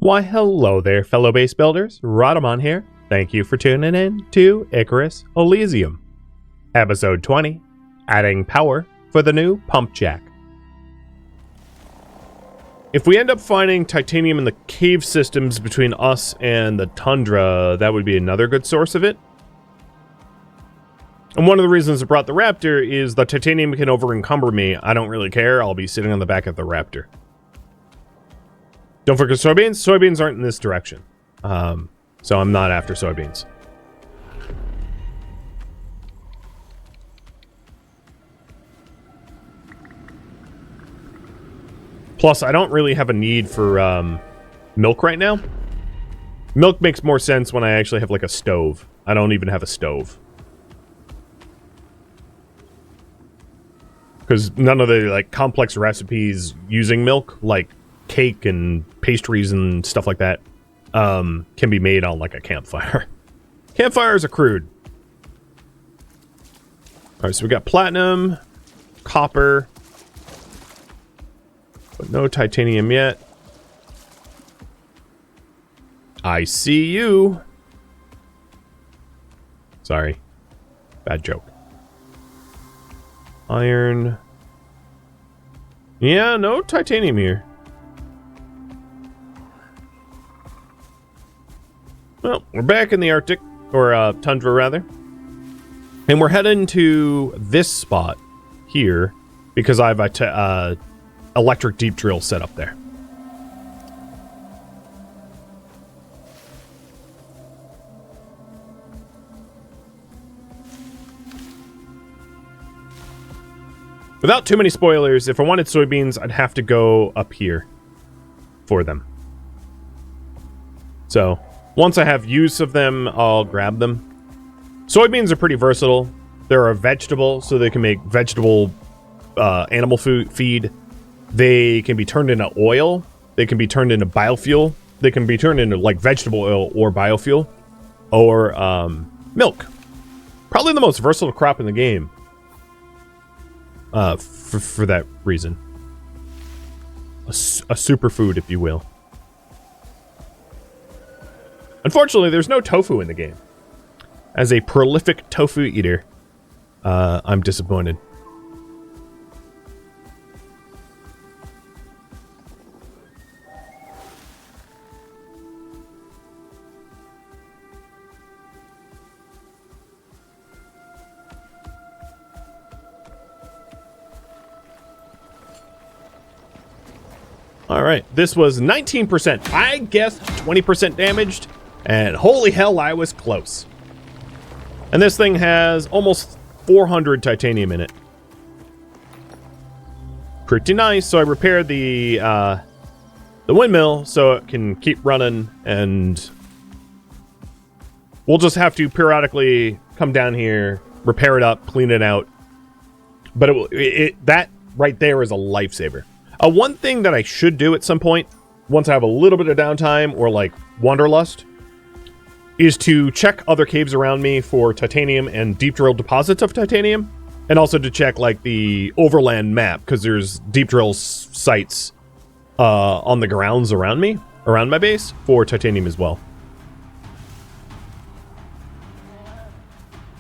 Why, hello there, fellow base builders. Rhadamant here. Thank you for tuning in to Icarus Elysium. Episode 20, Adding Power for the New Pump Jack. If we end up finding titanium in the cave systems between us and the tundra, that would be another good source of it. And one of the reasons I brought the Raptor is the titanium can over-encumber me. I don't really care. I'll be sitting on the back of the Raptor. Don't forget soybeans. Soybeans aren't in this direction. So I'm not after soybeans. Plus, I don't really have a need for milk right now. Milk makes more sense when I actually have like a stove. I don't even have a stove. Because none of the like complex recipes using milk, like cake and pastries and stuff like that, can be made on like a campfire. Campfires are crude. Alright, so we got platinum, copper, but no titanium yet. I see you. Sorry. Bad joke. Iron. Yeah, no titanium here. Well, we're back in the Arctic, or tundra rather. And we're heading to this spot here because I have a electric deep drill set up there. Without too many spoilers, if I wanted soybeans, I'd have to go up here for them. So, once I have use of them, I'll grab them. Soybeans are pretty versatile. They're a vegetable, so they can make vegetable animal food feed. They can be turned into oil. They can be turned into biofuel. They can be turned into like vegetable oil or biofuel. Or milk. Probably the most versatile crop in the game. For that reason. A superfood, if you will. Unfortunately, there's no tofu in the game. As a prolific tofu eater, I'm disappointed. Alright, this was 19%. I guessed 20% damaged, and holy hell, I was close. And this thing has almost 400 titanium in it. Pretty nice, so I repaired the windmill so it can keep running, and we'll just have to periodically come down here, repair it up, clean it out. But that right there is a lifesaver. One thing that I should do at some point, once I have a little bit of downtime or like wanderlust, is to check other caves around me for titanium and deep drill deposits of titanium, and also to check like the overland map, because there's deep drill sites on the grounds around me, around my base, for titanium as well.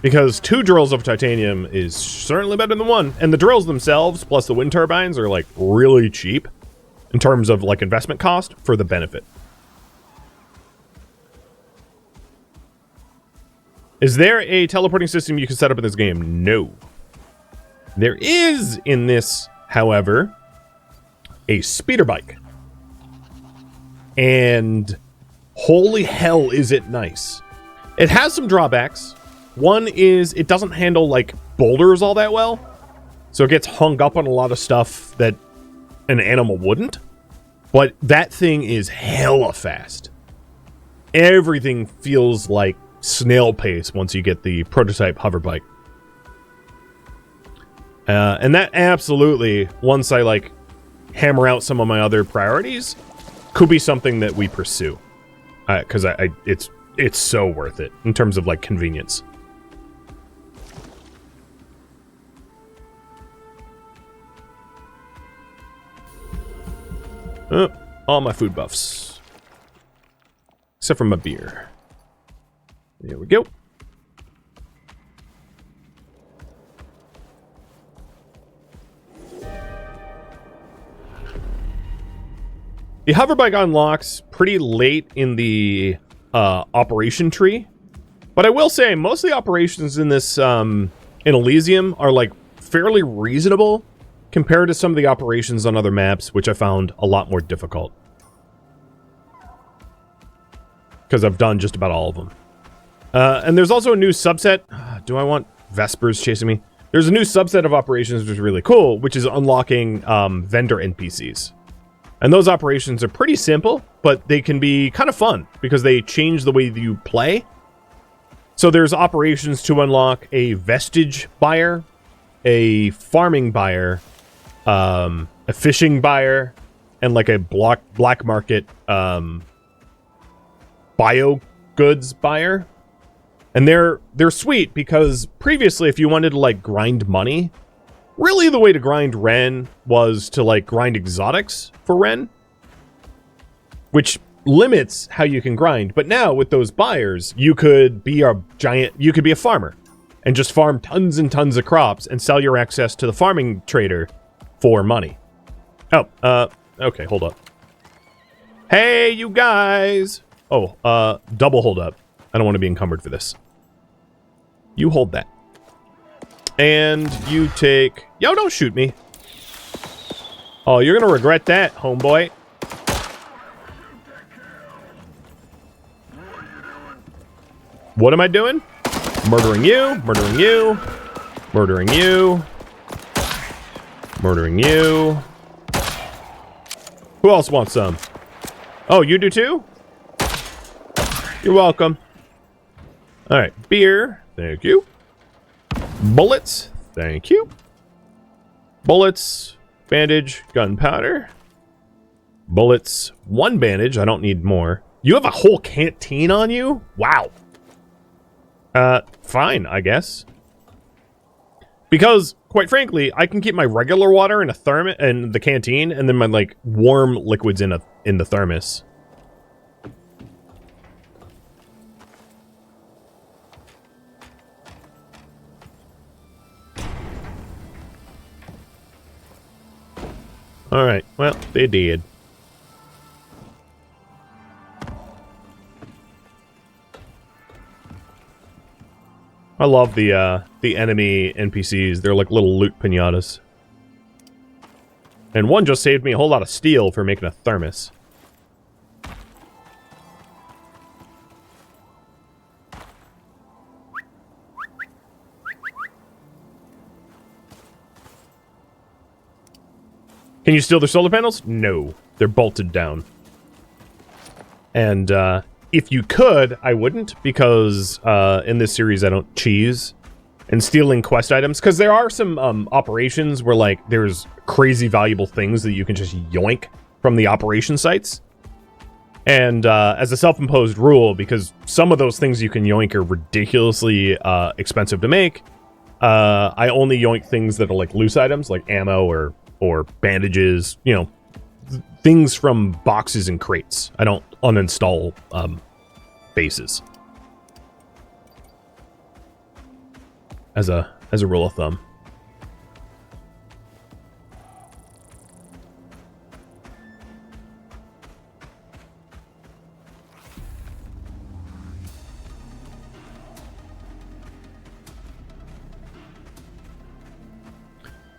Because 2 drills of titanium is certainly better than 1. And the drills themselves, plus the wind turbines, are like really cheap in terms of like investment cost for the benefit. Is there a teleporting system you can set up in this game? No. There is in this, however, a speeder bike. And holy hell is it nice. It has some drawbacks. One is it doesn't handle, like, boulders all that well. So it gets hung up on a lot of stuff that an animal wouldn't. But that thing is hella fast. Everything feels like snail pace once you get the prototype hover bike. And that absolutely, once I, like, hammer out some of my other priorities, could be something that we pursue. Because it's so worth it in terms of, like, convenience. Oh, all my food buffs. Except for my beer. There we go. The hover bike unlocks pretty late in the operation tree. But I will say, most of the operations in this, in Elysium are, like, fairly reasonable compared to some of the operations on other maps, which I found a lot more difficult. Because I've done just about all of them. And there's also a new subset. Do I want Vespers chasing me? There's a new subset of operations which is really cool, which is unlocking vendor NPCs. And those operations are pretty simple, but they can be kind of fun because they change the way that you play. So there's operations to unlock a vestige buyer, a farming buyer, a fishing buyer, and like a black market bio goods buyer. And they're sweet because previously if you wanted to like grind money, really the way to grind Ren was to like grind exotics for Ren, which limits how you can grind. But now with those buyers, you could be a farmer and just farm tons and tons of crops and sell your access to the farming trader for money. Oh, okay, hold up. Hey, you guys. Oh, double hold up. I don't want to be encumbered for this. You hold that. And you take... Yo, don't shoot me. Oh, you're gonna regret that, homeboy. What am I doing? Murdering you, murdering you, murdering you, murdering you. Who else wants some? Oh, you do too? You're welcome. Alright, beer. Thank you. Bullets. Thank you. Bullets. Bandage. Gunpowder. Bullets. 1 bandage. I don't need more. You have a whole canteen on you? Wow. Fine, I guess. Because, quite frankly, I can keep my regular water in a thermos in the canteen, and then my, like, warm liquids in the thermos. Alright, well, they did. I love the enemy NPCs. They're like little loot pinatas. And one just saved me a whole lot of steel for making a thermos. Can you steal their solar panels? No. They're bolted down. And, if you could, I wouldn't, because, in this series I don't cheese. And stealing quest items, because there are some, operations where, like, there's crazy valuable things that you can just yoink from the operation sites. And, as a self-imposed rule, because some of those things you can yoink are ridiculously, expensive to make, I only yoink things that are, like, loose items, like ammo or bandages, you know, things from boxes and crates. I don't uninstall bases. As a rule of thumb.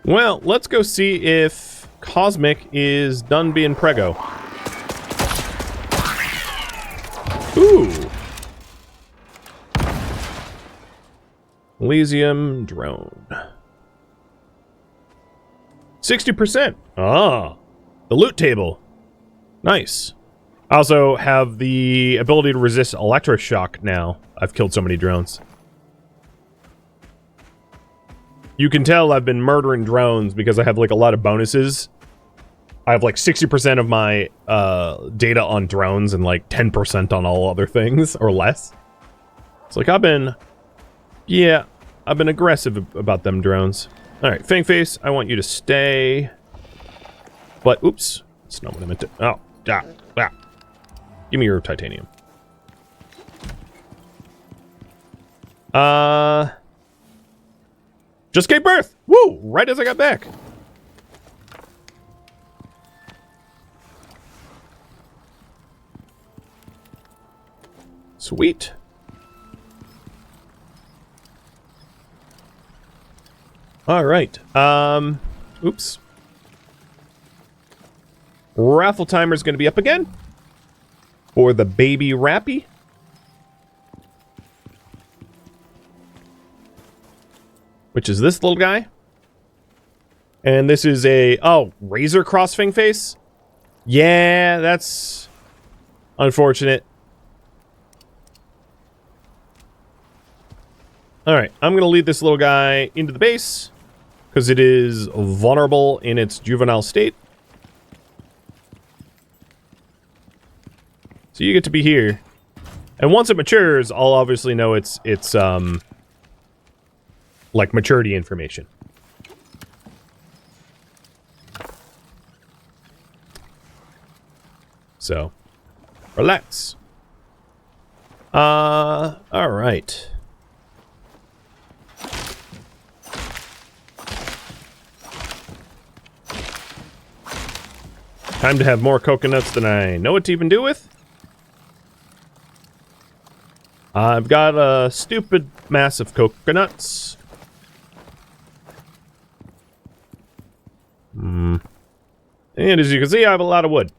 Well, let's go see if Cosmic is done being prego. Ooh. Elysium drone. 60%. Ah. The loot table. Nice. I also have the ability to resist electroshock now. I've killed so many drones. You can tell I've been murdering drones because I have, like, a lot of bonuses. I have, like, 60% of my data on drones and, like, 10% on all other things, or less. It's like, I've been aggressive about them drones. Alright, Fangface, I want you to stay. But, oops. That's not what I meant to... Oh, ah. Give me your titanium. Just gave birth. Woo! Right as I got back. Sweet. All right. Oops. Raffle timer is going to be up again for the baby Rappy. Which is this little guy. And this is a... Oh, Razor Crossfang face? Yeah, that's unfortunate. Alright, I'm going to lead this little guy into the base, because it is vulnerable in its juvenile state. So you get to be here. And once it matures, I'll obviously know it's like maturity information. So, relax. Alright. Time to have more coconuts than I know what to even do with. I've got a stupid mass of coconuts. And as you can see, I have a lot of wood.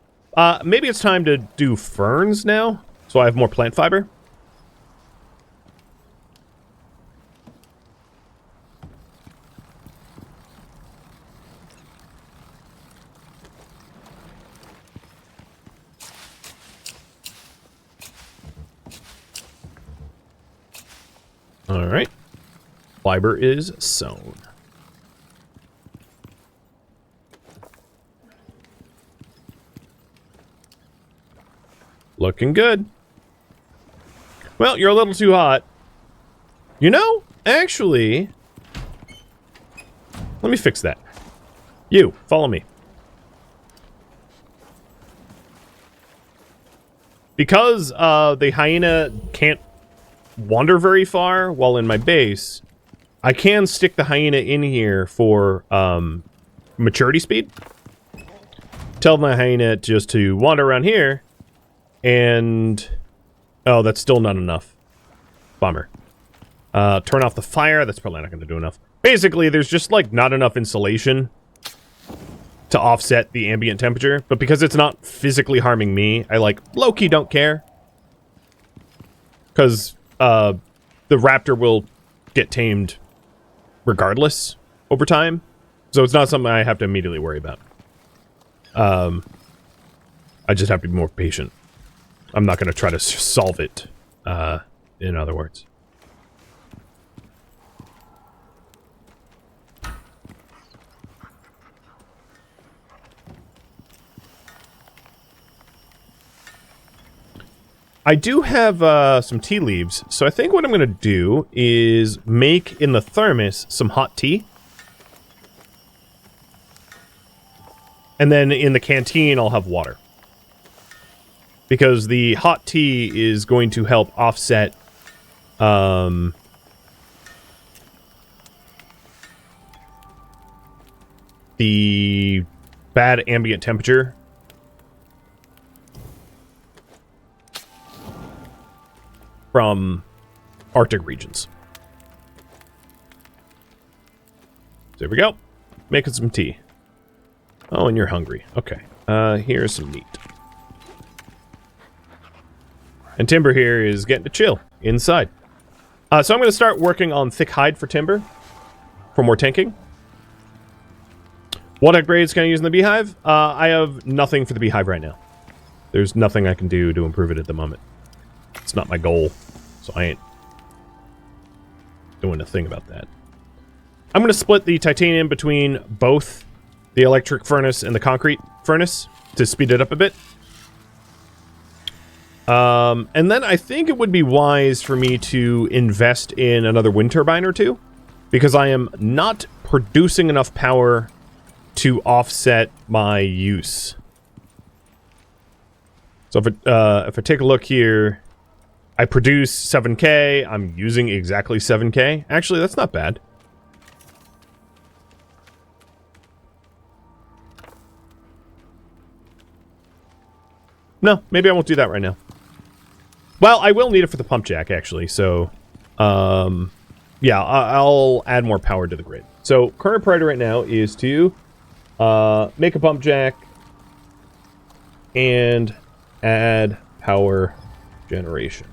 Maybe it's time to do ferns now, so I have more plant fiber. All right. Fiber is sown. Looking good. Well, you're a little too hot. You know, actually... Let me fix that. You, follow me. Because the hyena can't wander very far while in my base, I can stick the hyena in here for maturity speed. Tell my hyena just to wander around here, and oh, that's still not enough. Bummer. Turn off the fire. That's probably not going to do enough. Basically, there's just like not enough insulation to offset the ambient temperature, but because it's not physically harming me, I like low-key don't care. Because the raptor will get tamed regardless over time. So it's not something I have to immediately worry about. I just have to be more patient. I'm not going to try to solve it, in other words. I do have some tea leaves, so I think what I'm going to do is make in the thermos some hot tea. And then in the canteen, I'll have water. Because the hot tea is going to help offset the bad ambient temperature from Arctic regions. So there we go. Making some tea. Oh, and you're hungry. Okay. Here's some meat. And Timber here is getting to chill inside. So I'm going to start working on thick hide for timber for more tanking. What upgrades can I use in the beehive? I have nothing for the beehive right now. There's nothing I can do to improve it at the moment. It's not my goal, so I ain't doing a thing about that. I'm going to split the titanium between both the electric furnace and the concrete furnace to speed it up a bit. And then I think it would be wise for me to invest in another wind turbine or two, because I am not producing enough power to offset my use. So if I take a look here, I produce 7K. I'm using exactly 7K. Actually, that's not bad. No, maybe I won't do that right now. Well, I will need it for the pump jack, actually. So, yeah, I'll add more power to the grid. So, current priority right now is to make a pump jack and add power generation.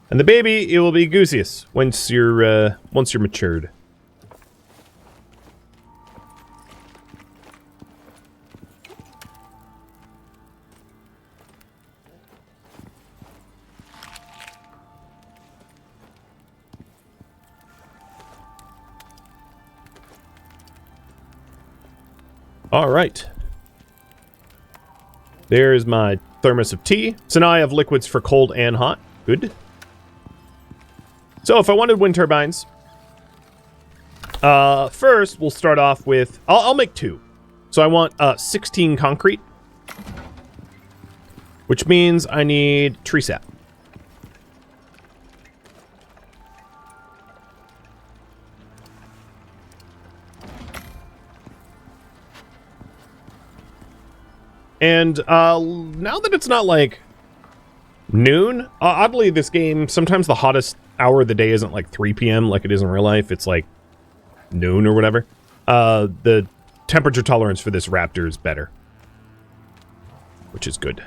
And the baby, it will be Gooseus once you're matured. All right. There's my thermos of tea. So now I have liquids for cold and hot. Good. So if I wanted wind turbines, first we'll start off with... I'll make 2. So I want 16 concrete, which means I need tree sap. And now that it's not like noon, oddly this game, sometimes the hottest hour of the day isn't like 3 p.m. like it is in real life. It's like noon or whatever. The temperature tolerance for this Raptor is better, which is good.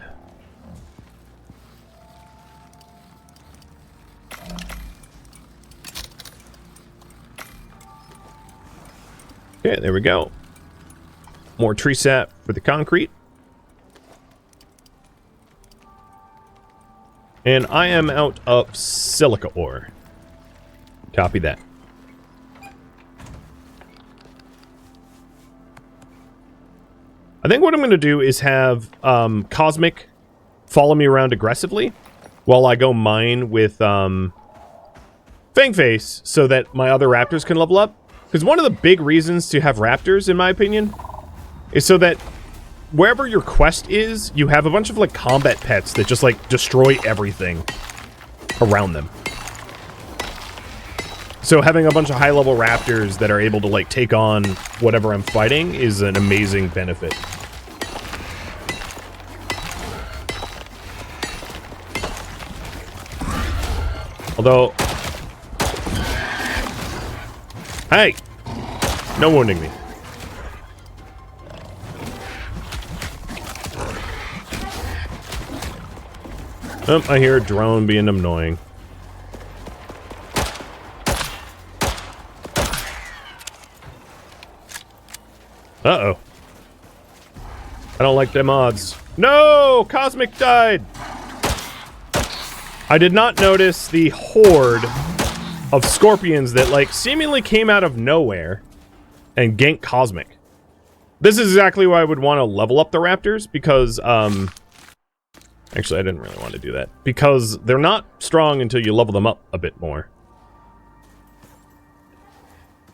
Okay, there we go. More tree sap for the concrete. And I am out of silica ore. Copy that. I think what I'm going to do is have Cosmic follow me around aggressively while I go mine with Fangface so that my other Raptors can level up. Because one of the big reasons to have Raptors, in my opinion, is so that wherever your quest is, you have a bunch of, like, combat pets that just, like, destroy everything around them. So having a bunch of high-level Raptors that are able to, like, take on whatever I'm fighting is an amazing benefit. Although... Hey! No wounding me. Oh, I hear a drone being annoying. Uh-oh. I don't like them odds. No! Cosmic died! I did not notice the horde of scorpions that, like, seemingly came out of nowhere and ganked Cosmic. This is exactly why I would want to level up the Raptors, because, actually, I didn't really want to do that. Because they're not strong until you level them up a bit more.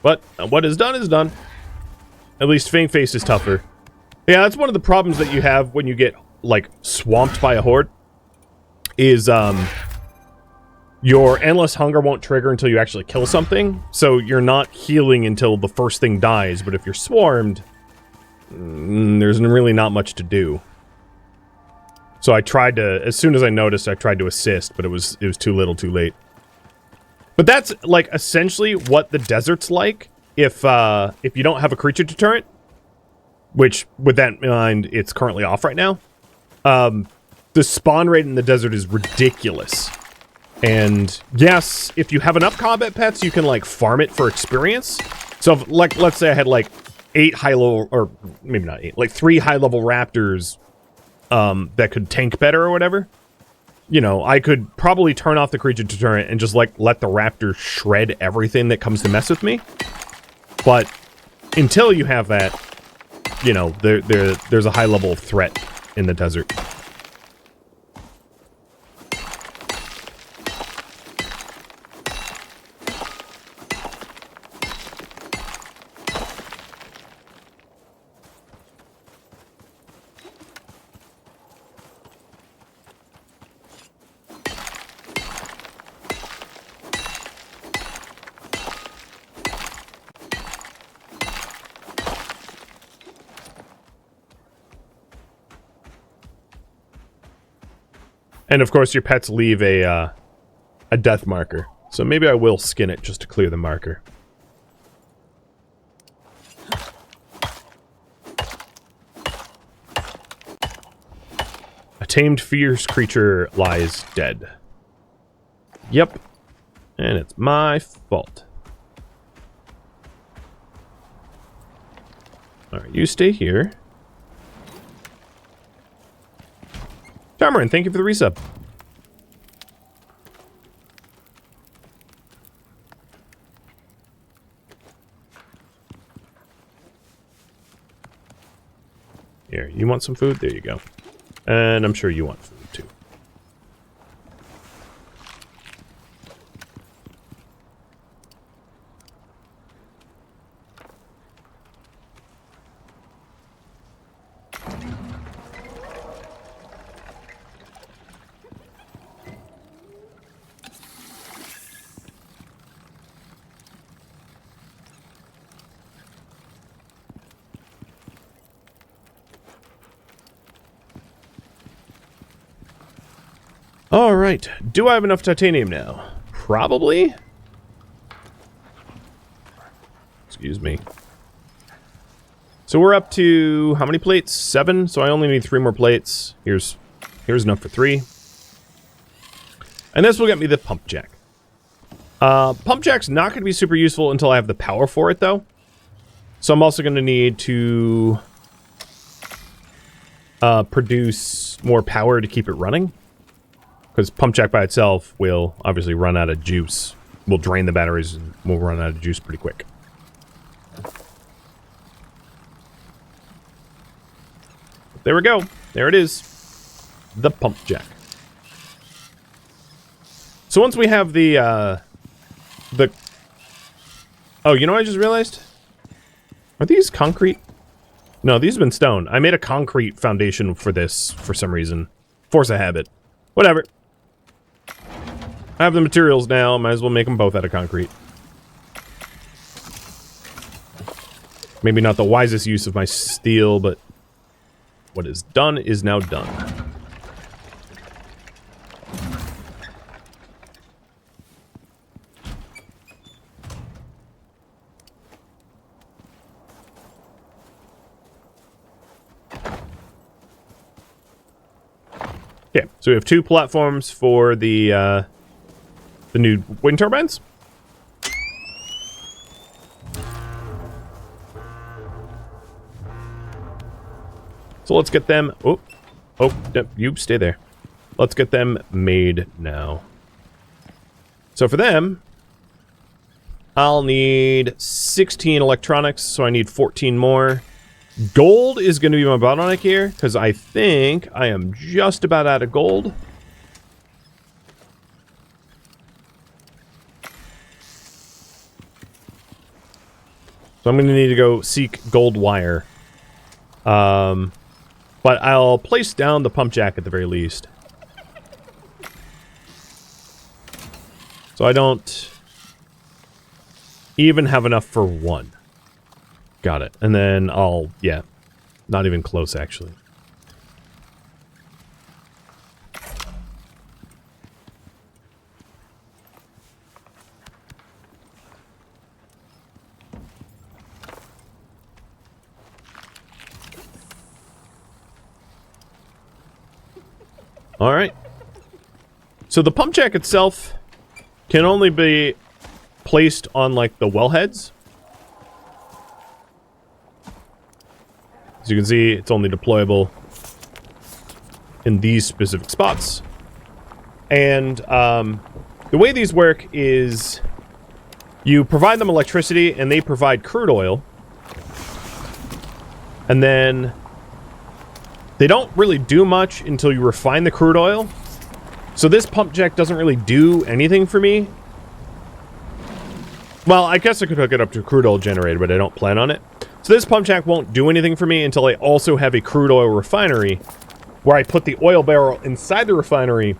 But what is done is done. At least Fangface is tougher. Yeah, that's one of the problems that you have when you get, like, swamped by a horde. Is, your endless hunger won't trigger until you actually kill something. So you're not healing until the first thing dies. But if you're swarmed, there's really not much to do. So I tried to, as soon as I noticed, I tried to assist, but it was too little, too late. But that's, like, essentially what the desert's like if you don't have a creature deterrent, which, with that in mind, it's currently off right now. The spawn rate in the desert is ridiculous. And, yes, if you have enough combat pets, you can, like, farm it for experience. So, if, like, let's say I had, like, 8 high-level, or maybe not 8, like, 3 high-level Raptors that could tank better or whatever, you know, I could probably turn off the creature deterrent and just, like, let the Raptor shred everything that comes to mess with me. But until you have that, you know, there's a high level of threat in the desert. And of course, your pets leave a death marker. So maybe I will skin it just to clear the marker. A tamed fierce creature lies dead. Yep. And it's my fault. Alright, you stay here. Charmerin, thank you for the resub. Here, you want some food? There you go. And I'm sure you want food too. Alright, do I have enough titanium now? Probably? Excuse me. So we're up to, how many plates? 7, so I only need 3 more plates. Here's enough for 3. And this will get me the pump jack. Pump jack's not going to be super useful until I have the power for it, though. So I'm also going to need to produce more power to keep it running. Because pump jack by itself will obviously run out of juice. We'll drain the batteries and we'll run out of juice pretty quick. There we go. There it is. The pump jack. So once we have the oh, you know what I just realized? Are these concrete? No, these have been stone. I made a concrete foundation for this for some reason. Force of habit. Whatever. I have the materials now. Might as well make them both out of concrete. Maybe not the wisest use of my steel, but what is done is now done. Okay, so we have 2 platforms for the new wind turbines. So let's get them. Oh, you stay there. Let's get them made now. So for them, I'll need 16 electronics, so I need 14 more. Gold is going to be my bottleneck here, because I think I am just about out of gold. So I'm going to need to go seek gold wire. But I'll place down the pump jack at the very least. So I don't even have enough for 1. Got it. And then I'll, yeah, not even close actually. All right. So the pump jack itself can only be placed on like the wellheads. As you can see, it's only deployable in these specific spots. And the way these work is you provide them electricity and they provide crude oil. And then they don't really do much until you refine the crude oil. So this pump jack doesn't really do anything for me. Well, I guess I could hook it up to a crude oil generator, but I don't plan on it. So this pump jack won't do anything for me until I also have a crude oil refinery where I put the oil barrel inside the refinery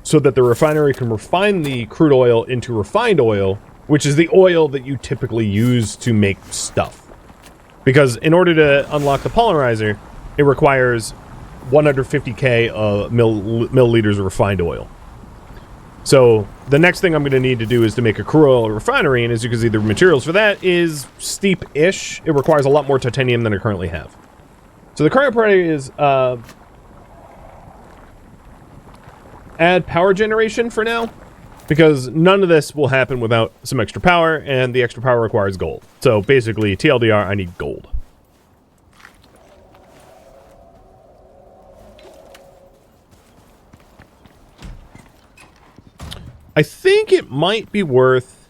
so that the refinery can refine the crude oil into refined oil, which is the oil that you typically use to make stuff. Because in order to unlock the polymerizer, it requires 150k milliliters of refined oil. So the next thing I'm going to need to do is to make a crude oil refinery, and as you can see, the materials for that is steep-ish. It requires a lot more titanium than I currently have. So the current priority is add power generation for now, because none of this will happen without some extra power, and the extra power requires gold. So basically, TLDR, I need gold. I think it might be worth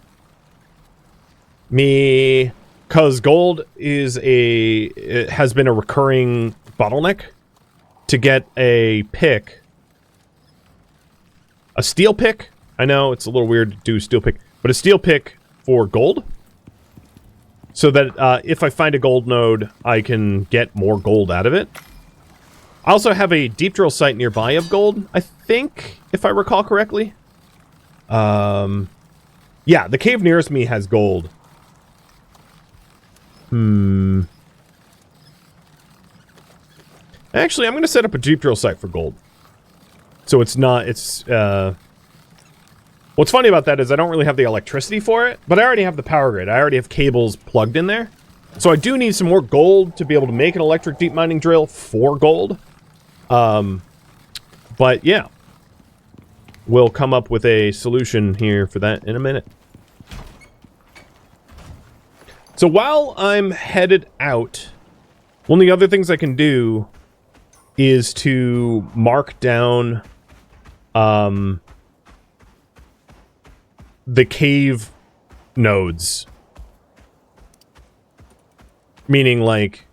me, because gold is it has been a recurring bottleneck, to get a pick, a steel pick. I know it's a little weird to do steel pick, but a steel pick for gold, so that if I find a gold node, I can get more gold out of it. I also have a deep drill site nearby of gold, I think, if I recall correctly. Yeah, the cave nearest me has gold. Actually, I'm going to set up a deep drill site for gold. So it's not, what's funny about that is I don't really have the electricity for it, but I already have the power grid. I already have cables plugged in there. So I do need some more gold to be able to make an electric deep mining drill for gold. But yeah. We'll come up with a solution here for that in a minute. So while I'm headed out, one of the other things I can do is to mark down the cave nodes. Meaning, like,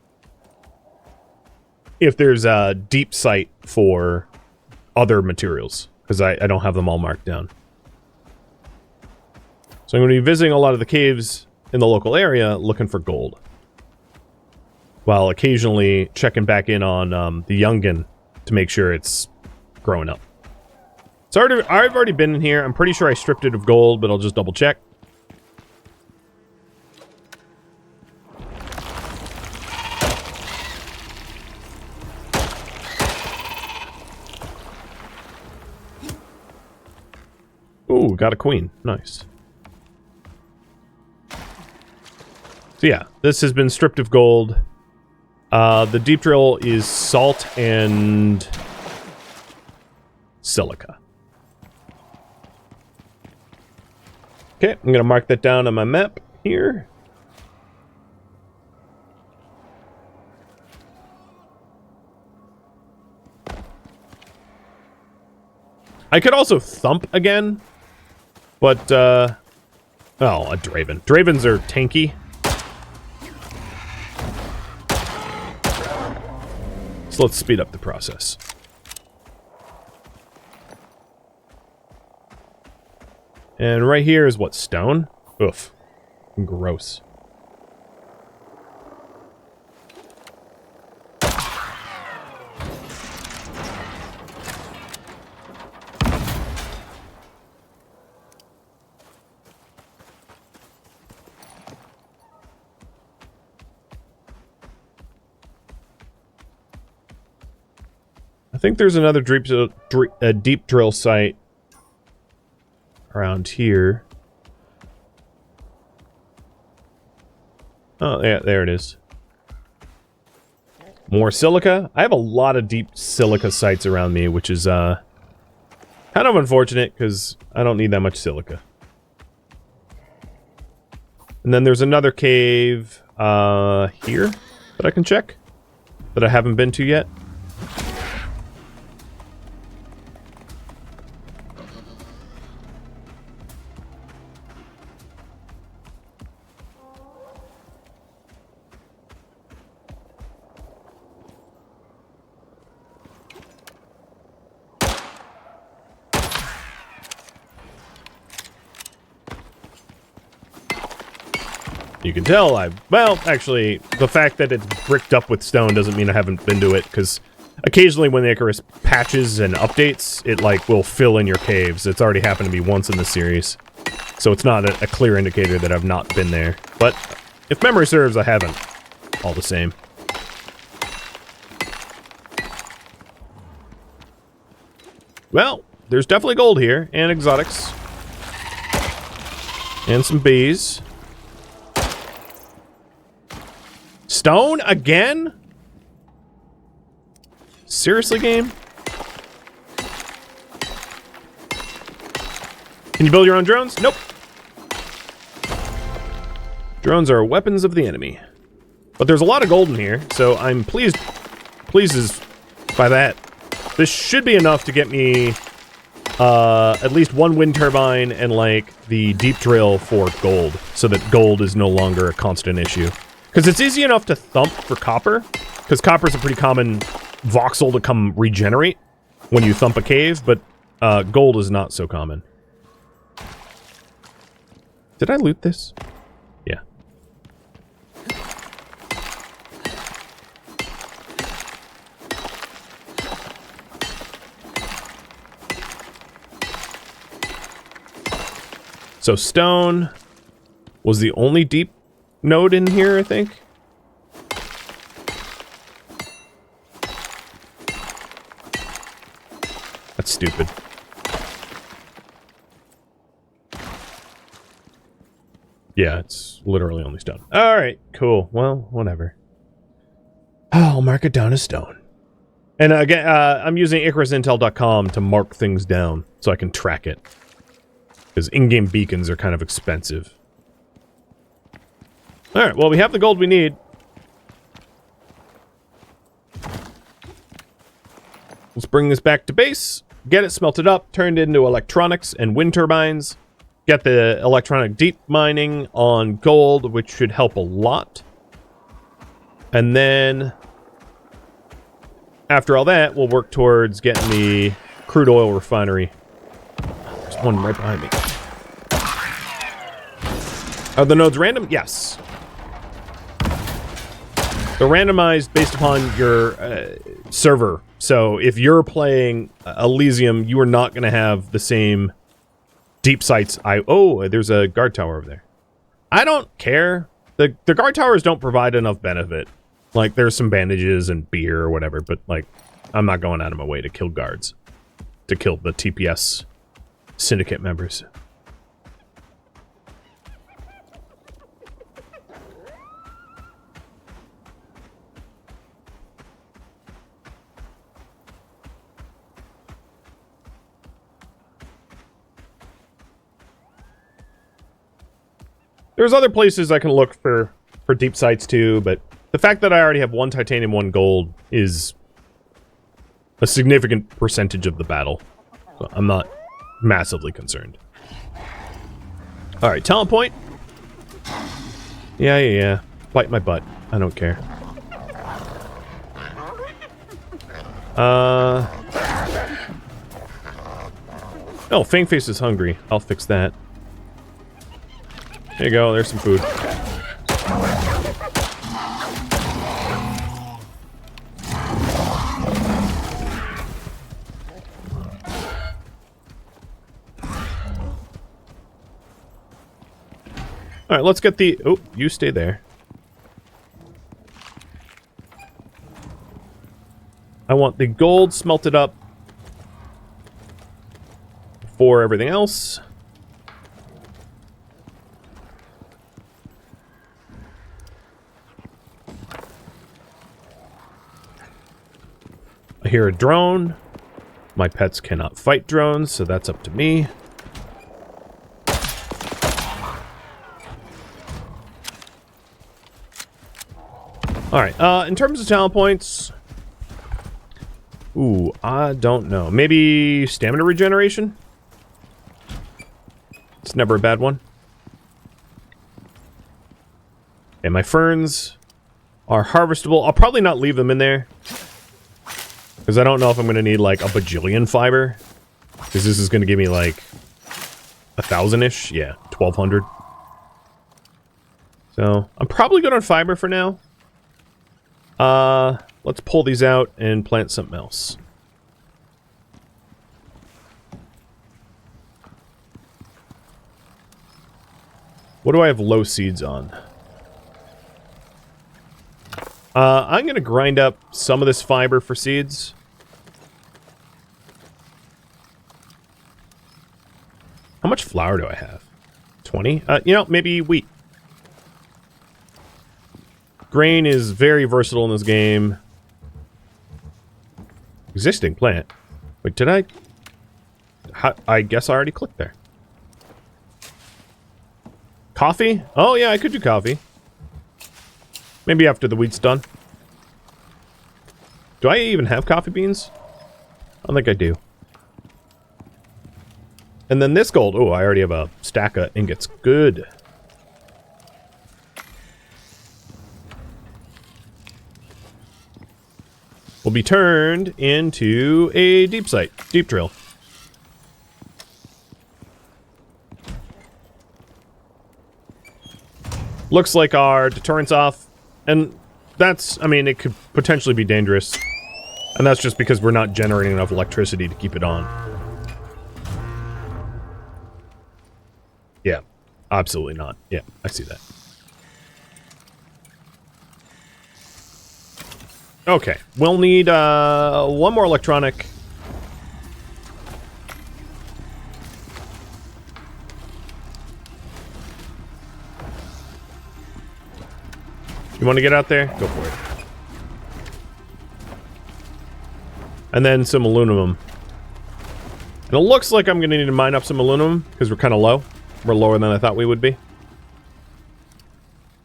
if there's a deep site for other materials. Because I don't have them all marked down. So I'm going to be visiting a lot of the caves in the local area looking for gold. While occasionally checking back in on the youngin to make sure it's growing up. So I've already been in here. I'm pretty sure I stripped it of gold, but I'll just double check. Ooh, got a queen. Nice. So yeah, this has been stripped of gold. The deep drill is salt and silica. Okay, I'm going to mark that down on my map here. I could also thump again. But, oh, a Draven. Dravens are tanky. So let's speed up the process. And right here is what, stone? Oof. Gross. I think there's another deep drill site around here. Oh, yeah, there it is. More silica. I have a lot of deep silica sites around me, which is kind of unfortunate because I don't need that much silica. And then there's another cave here that I can check that I haven't been to yet. You can tell well, actually, the fact that it's bricked up with stone doesn't mean I haven't been to it, because occasionally when the Icarus patches and updates, it, like, will fill in your caves. It's already happened to me once in the series. So it's not a clear indicator that I've not been there. But if memory serves, I haven't. All the same. Well, there's definitely gold here, and exotics. And some bees. Stone again? Seriously, game? Can you build your own drones? Nope. Drones are weapons of the enemy. But there's a lot of gold in here, so I'm pleased by that. This should be enough to get me at least one wind turbine and like the deep drill for gold, so that gold is no longer a constant issue. Because it's easy enough to thump for copper, because copper is a pretty common voxel to come regenerate when you thump a cave, but gold is not so common. Did I loot this? Yeah. So stone was the only deep node in here, I think. That's stupid. Yeah, it's literally only stone. Alright, cool. Well, whatever. I'll mark it down as stone. And again, I'm using IcarusIntel.com to mark things down so I can track it. Because in-game beacons are kind of expensive. Alright, well, we have the gold we need. Let's bring this back to base. Get it smelted up, turned into electronics and wind turbines. Get the electronic deep mining on gold, which should help a lot. And then, after all that, we'll work towards getting the crude oil refinery. There's one right behind me. Are the nodes random? Yes. They're randomized based upon your server. So if you're playing Elysium, you are not going to have the same deep sites. Oh, there's a guard tower over there. I don't care. The guard towers don't provide enough benefit. Like, there's some bandages and beer or whatever, but, like, I'm not going out of my way to kill guards. To kill the TPS syndicate members. There's other places I can look for deep sites too, but the fact that I already have 1 titanium, 1 gold is a significant percentage of the battle. So I'm not massively concerned. Alright, talent point. Yeah. Bite my butt. I don't care. Oh, Fangface is hungry. I'll fix that. There you go, there's some food. Alright, let's get the... Oh, you stay there. I want the gold smelted up before everything else. I hear a drone. My pets cannot fight drones, so that's up to me. Alright, in terms of talent points... Ooh, I don't know. Maybe stamina regeneration? It's never a bad one. And my ferns are harvestable. I'll probably not leave them in there. Because I don't know if I'm going to need, like, a bajillion fiber. Because this is going to give me, like, 1,000-ish. Yeah, 1,200. So, I'm probably good on fiber for now. Let's pull these out and plant something else. What do I have low seeds on? I'm going to grind up some of this fiber for seeds. How much flour do I have? 20? You know, maybe wheat. Grain is very versatile in this game. Existing plant. Wait, did I... I guess I already clicked there. Coffee? Oh, yeah, I could do coffee. Maybe after the wheat's done. Do I even have coffee beans? I don't think I do. And then this gold. Oh, I already have a stack of ingots. Good. Will be turned into a deep site. Deep drill. Looks like our deterrent's off. And that's, I mean, it could potentially be dangerous. And that's just because we're not generating enough electricity to keep it on. Yeah, absolutely not. Yeah, I see that. Okay, we'll need one more electronic. You want to get out there? Go for it. And then some aluminum. And it looks like I'm going to need to mine up some aluminum because we're kind of low. We're lower than I thought we would be.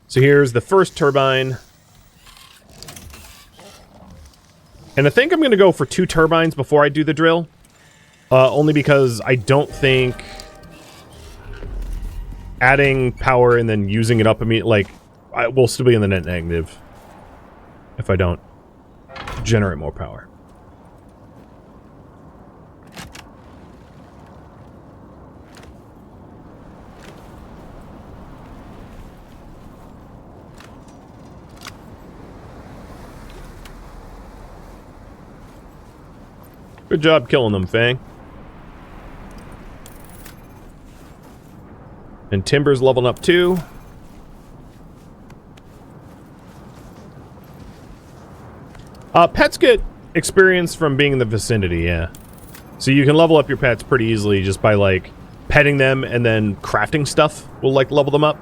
So here's the first turbine. And I think I'm going to go for 2 turbines before I do the drill. Only because I don't think adding power and then using it up immediately, like, I will still be in the net negative if I don't generate more power. Good job killing them, Fang. And Timber's leveling up too. Pets get experience from being in the vicinity, yeah. So you can level up your pets pretty easily just by, like, petting them and then crafting stuff will, like, level them up.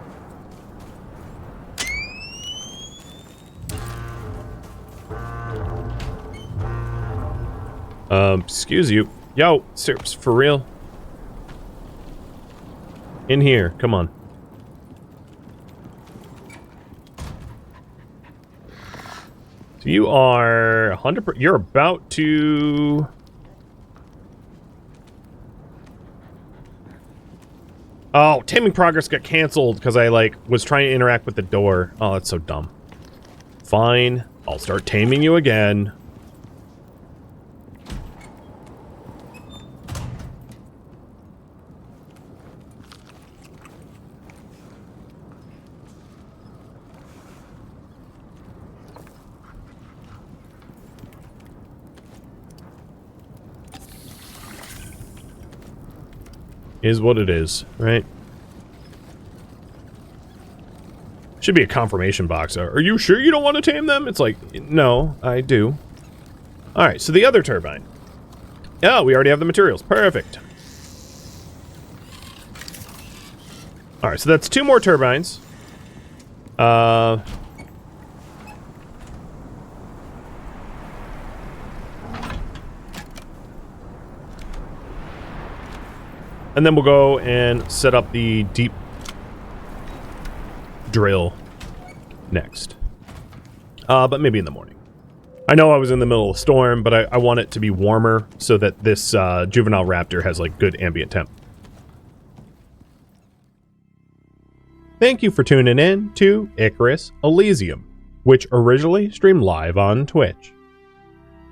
Excuse you. Yo, Sirps, for real? In here, come on. So you are 100%, you're about to... Oh, taming progress got canceled because I, like, was trying to interact with the door. Oh, that's so dumb. Fine, I'll start taming you again. Is what it is, right? Should be a confirmation box. Are you sure you don't want to tame them? It's like, no, I do. Alright, so the other turbine. Oh, we already have the materials. Perfect. Alright, so that's 2 more turbines. And then we'll go and set up the deep drill next. But maybe in the morning. I know I was in the middle of a storm, but I want it to be warmer so that this juvenile raptor has, like, good ambient temp. Thank you for tuning in to Icarus Elysium, which originally streamed live on Twitch.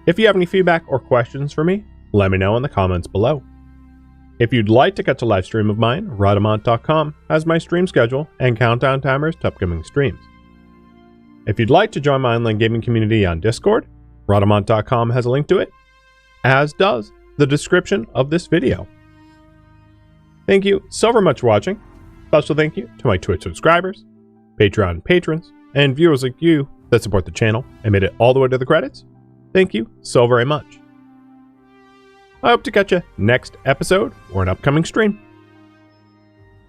If you have any feedback or questions for me, let me know in the comments below. If you'd like to catch a live stream of mine, Rhadamant.com has my stream schedule and countdown timers to upcoming streams. If you'd like to join my online gaming community on Discord, Rhadamant.com has a link to it, as does the description of this video. Thank you so very much for watching. Special thank you to my Twitch subscribers, Patreon patrons, and viewers like you that support the channel and made it all the way to the credits. Thank you so very much. I hope to catch you next episode or an upcoming stream.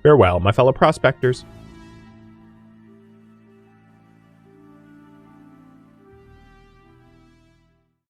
Farewell, my fellow prospectors.